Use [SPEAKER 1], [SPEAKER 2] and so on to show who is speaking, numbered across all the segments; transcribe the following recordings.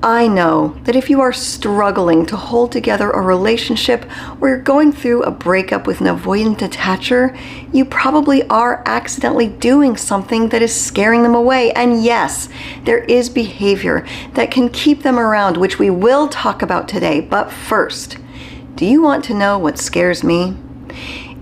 [SPEAKER 1] I know that if you are struggling to hold together a relationship or you're going through a breakup with an avoidant attacher, you probably are accidentally doing something that is scaring them away. And yes, there is behavior that can keep them around, which we will talk about today. But first, do you want to know what scares me?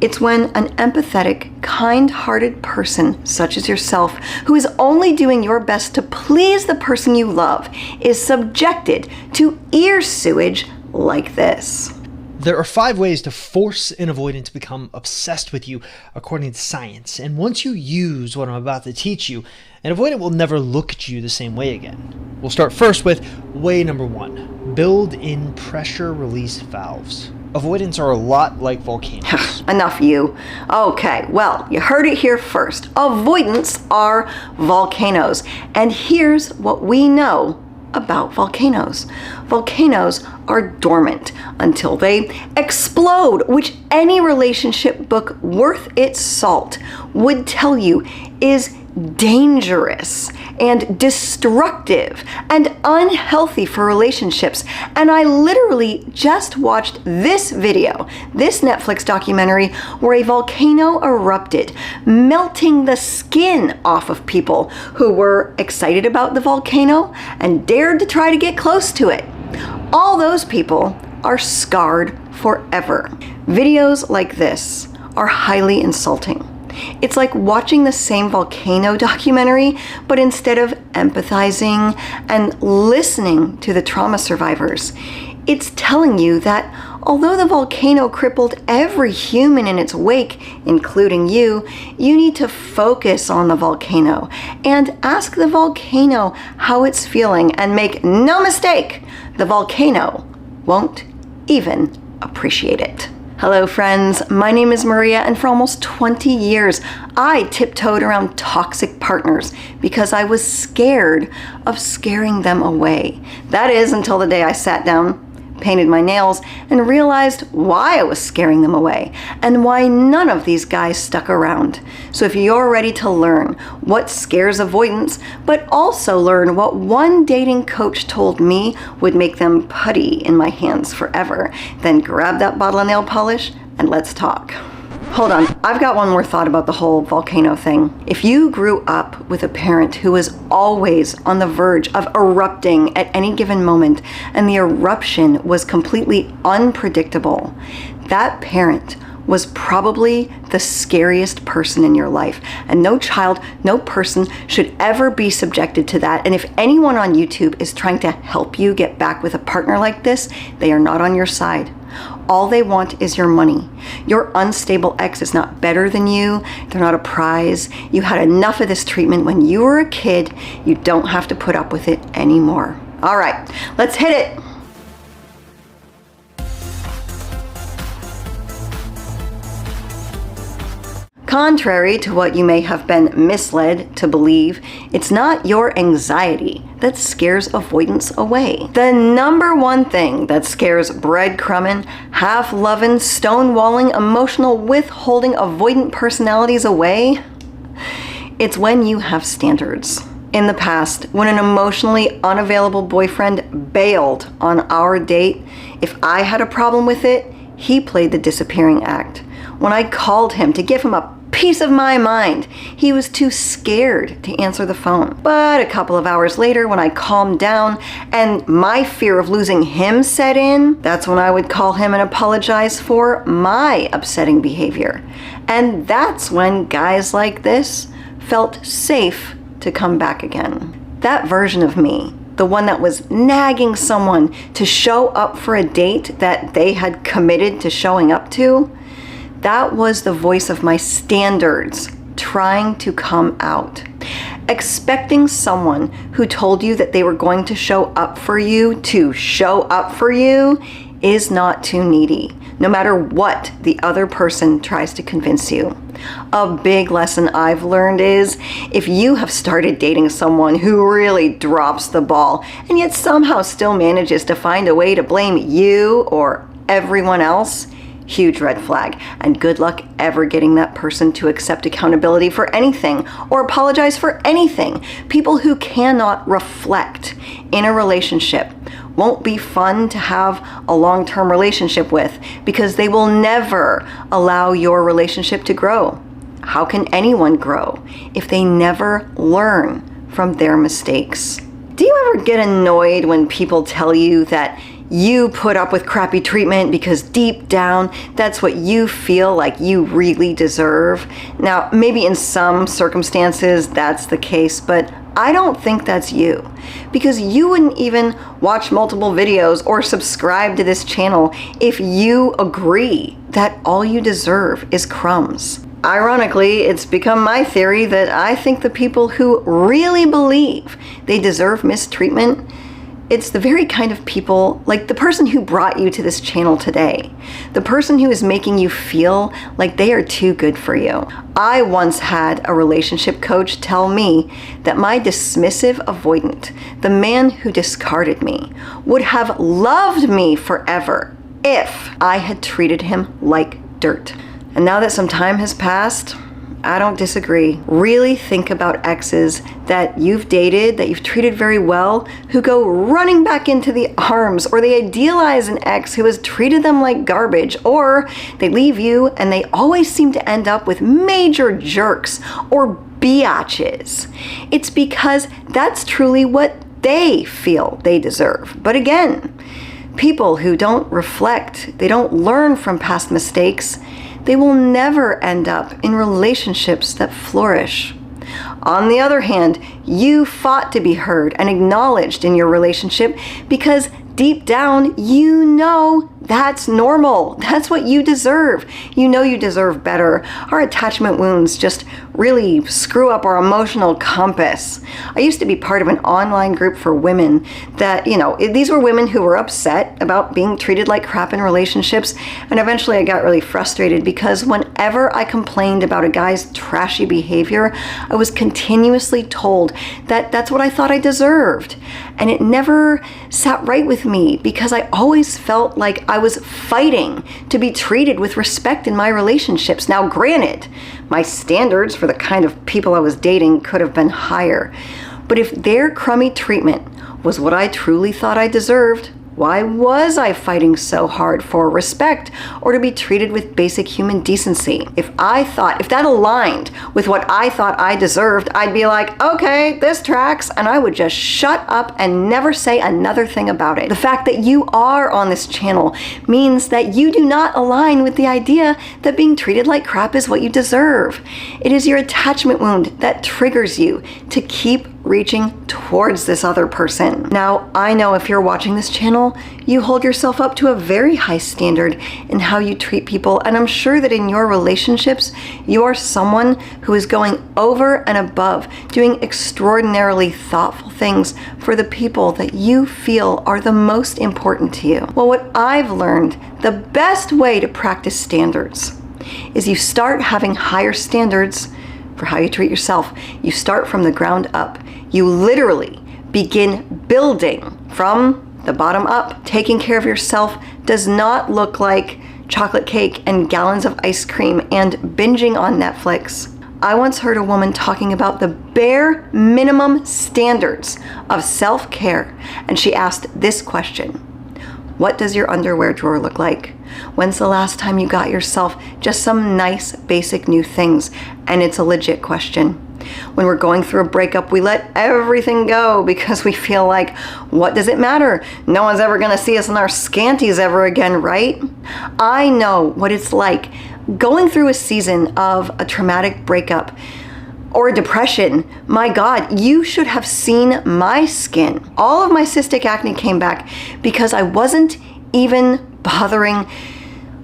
[SPEAKER 1] It's when an empathetic, kind-hearted person, such as yourself, who is only doing your best to please the person you love, is subjected to ear sewage like this.
[SPEAKER 2] There are 5 ways to force an avoidant to become obsessed with you, according to science. And once you use what I'm about to teach you, an avoidant will never look at you the same way again. We'll start first with way number 1. Build in pressure release valves. Avoidants are a lot like volcanoes.
[SPEAKER 1] Enough you. Okay, well, you heard it here first. Avoidants are volcanoes. And here's what we know about volcanoes. Volcanoes are dormant until they explode, which any relationship book worth its salt would tell you is dangerous and destructive and unhealthy for relationships. And I literally just watched this video, this Netflix documentary, where a volcano erupted, melting the skin off of people who were excited about the volcano and dared to try to get close to it. All those people are scarred forever. Videos like this are highly insulting. It's like watching the same volcano documentary, but instead of empathizing and listening to the trauma survivors, it's telling you that although the volcano crippled every human in its wake, including you, you need to focus on the volcano and ask the volcano how it's feeling, and make no mistake, the volcano won't even appreciate it. Hello friends, my name is Maria, and for almost 20 years I tiptoed around toxic partners because I was scared of scaring them away. That is, until the day I sat down, painted my nails, and realized why I was scaring them away and why none of these guys stuck around. So if you're ready to learn what scares avoidance, but also learn what one dating coach told me would make them putty in my hands forever, then grab that bottle of nail polish and let's talk. Hold on, I've got one more thought about the whole volcano thing. If you grew up with a parent who was always on the verge of erupting at any given moment, and the eruption was completely unpredictable, that parent was probably the scariest person in your life. And no child, no person should ever be subjected to that. And if anyone on YouTube is trying to help you get back with a partner like this, they are not on your side. All they want is your money. Your unstable ex is not better than you. They're not a prize. You had enough of this treatment when you were a kid. You don't have to put up with it anymore. All right, let's hit it. Contrary to what you may have been misled to believe, it's not your anxiety that scares avoidance away. The number one thing that scares breadcrumbing, half-loving, stonewalling, emotional withholding, avoidant personalities away, it's when you have standards. In the past, when an emotionally unavailable boyfriend bailed on our date, if I had a problem with it, he played the disappearing act. When I called him to give him a piece of my mind, he was too scared to answer the phone. But a couple of hours later, when I calmed down and my fear of losing him set in, that's when I would call him and apologize for my upsetting behavior. And that's when guys like this felt safe to come back again. That version of me, the one that was nagging someone to show up for a date that they had committed to showing up to, that was the voice of my standards trying to come out. Expecting someone who told you that they were going to show up for you to show up for you is not too needy, no matter what the other person tries to convince you. A big lesson I've learned is, if you have started dating someone who really drops the ball and yet somehow still manages to find a way to blame you or everyone else, huge red flag. And good luck ever getting that person to accept accountability for anything or apologize for anything. People who cannot reflect in a relationship won't be fun to have a long-term relationship with, because they will never allow your relationship to grow. How can anyone grow if they never learn from their mistakes? Do you ever get annoyed when people tell you that you put up with crappy treatment because deep down, that's what you feel like you really deserve? Now, maybe in some circumstances that's the case, but I don't think that's you, because you wouldn't even watch multiple videos or subscribe to this channel if you agree that all you deserve is crumbs. Ironically, it's become my theory that I think the people who really believe they deserve mistreatment, it's the very kind of people, like the person who brought you to this channel today, the person who is making you feel like they are too good for you. I once had a relationship coach tell me that my dismissive avoidant, the man who discarded me, would have loved me forever if I had treated him like dirt. And now that some time has passed, I don't disagree. Really think about exes that you've dated, that you've treated very well, who go running back into the arms, or they idealize an ex who has treated them like garbage, or they leave you and they always seem to end up with major jerks or biatches. It's because that's truly what they feel they deserve. But again, people who don't reflect, they don't learn from past mistakes, they will never end up in relationships that flourish. On the other hand, you fought to be heard and acknowledged in your relationship because deep down, you know that's normal. That's what you deserve. You know you deserve better. Our attachment wounds just really screw up our emotional compass. I used to be part of an online group for women that, these were women who were upset about being treated like crap in relationships. And eventually I got really frustrated because whenever I complained about a guy's trashy behavior, I was continuously told that that's what I thought I deserved. And it never sat right with me because I always felt like I was fighting to be treated with respect in my relationships. Now, granted, my standards for the kind of people I was dating could have been higher. But if their crummy treatment was what I truly thought I deserved, why was I fighting so hard for respect or to be treated with basic human decency? If that aligned with what I thought I deserved, I'd be like, okay, this tracks, and I would just shut up and never say another thing about it. The fact that you are on this channel means that you do not align with the idea that being treated like crap is what you deserve. It is your attachment wound that triggers you to keep reaching towards this other person. Now, I know if you're watching this channel, you hold yourself up to a very high standard in how you treat people, and I'm sure that in your relationships, you are someone who is going over and above, doing extraordinarily thoughtful things for the people that you feel are the most important to you. Well, what I've learned, the best way to practice standards is you start having higher standards for how you treat yourself. You start from the ground up. You literally begin building from the bottom up. Taking care of yourself does not look like chocolate cake and gallons of ice cream and binging on Netflix. I once heard a woman talking about the bare minimum standards of self-care, and she asked this question: what does your underwear drawer look like? When's the last time you got yourself just some nice basic new things? And it's a legit question. When we're going through a breakup, we let everything go because we feel like, what does it matter? No one's ever gonna see us in our scanties ever again, right? I know what it's like going through a season of a traumatic breakup or depression. My God, you should have seen my skin. All of my cystic acne came back because I wasn't even bothering.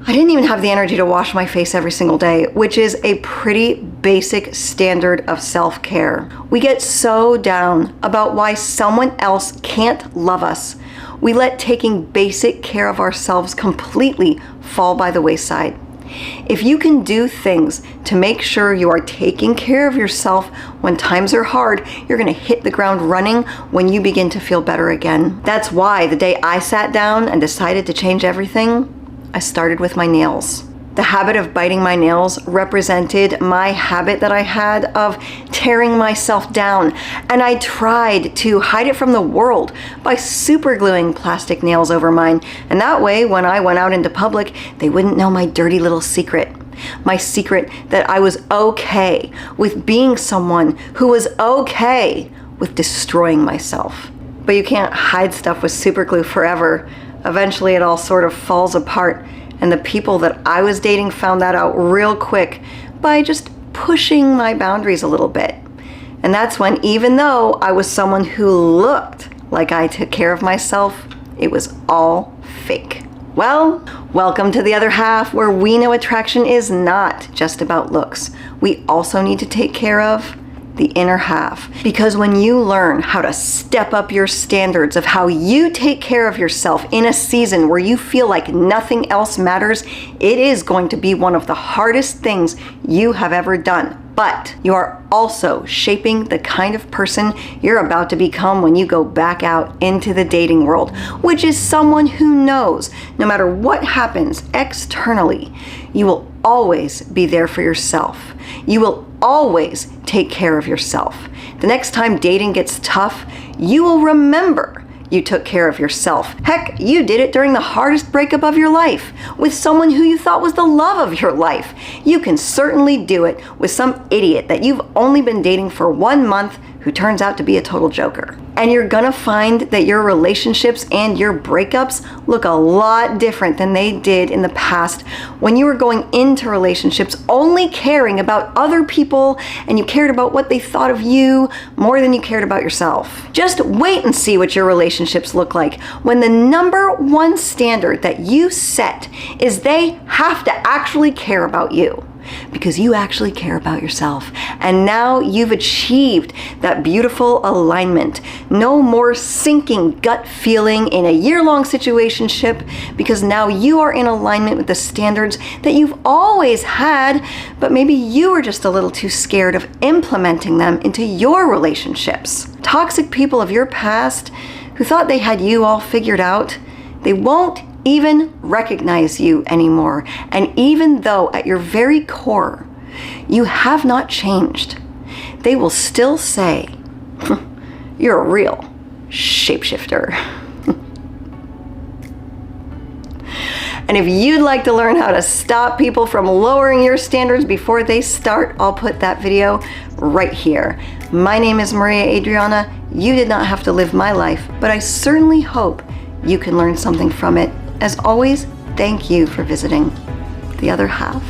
[SPEAKER 1] I didn't even have the energy to wash my face every single day, which is a pretty basic standard of self-care. We get so down about why someone else can't love us. We let taking basic care of ourselves completely fall by the wayside. If you can do things to make sure you are taking care of yourself when times are hard, you're going to hit the ground running when you begin to feel better again. That's why the day I sat down and decided to change everything, I started with my nails. The habit of biting my nails represented my habit that I had of tearing myself down, and I tried to hide it from the world by supergluing plastic nails over mine, and that way when I went out into public, they wouldn't know my dirty little secret. My secret that I was okay with being someone who was okay with destroying myself. But you can't hide stuff with superglue forever. Eventually it all sort of falls apart. And the people that I was dating found that out real quick by just pushing my boundaries a little bit. And that's when, even though I was someone who looked like I took care of myself, it was all fake. Well, welcome to the other half, where we know attraction is not just about looks. We also need to take care of the inner half. Because when you learn how to step up your standards of how you take care of yourself in a season where you feel like nothing else matters, it is going to be one of the hardest things you have ever done. But you are also shaping the kind of person you're about to become when you go back out into the dating world, which is someone who knows no matter what happens externally, you will always be there for yourself. You will always take care of yourself. The next time dating gets tough, you will remember you took care of yourself. Heck, you did it during the hardest breakup of your life with someone who you thought was the love of your life. You can certainly do it with some idiot that you've only been dating for 1 month who turns out to be a total joker. And you're gonna find that your relationships and your breakups look a lot different than they did in the past when you were going into relationships only caring about other people and you cared about what they thought of you more than you cared about yourself. Just wait and see what your relationships look like when the #1 standard that you set is they have to actually care about you. Because you actually care about yourself. And now you've achieved that beautiful alignment. No more sinking gut feeling in a year-long situationship, because now you are in alignment with the standards that you've always had, but maybe you were just a little too scared of implementing them into your relationships. Toxic people of your past who thought they had you all figured out, they won't even recognize you anymore. And even though at your very core, you have not changed, they will still say, you're a real shapeshifter. And if you'd like to learn how to stop people from lowering your standards before they start, I'll put that video right here. My name is Maria Adriana. You did not have to live my life, but I certainly hope you can learn something from it. As always, thank you for visiting the other half.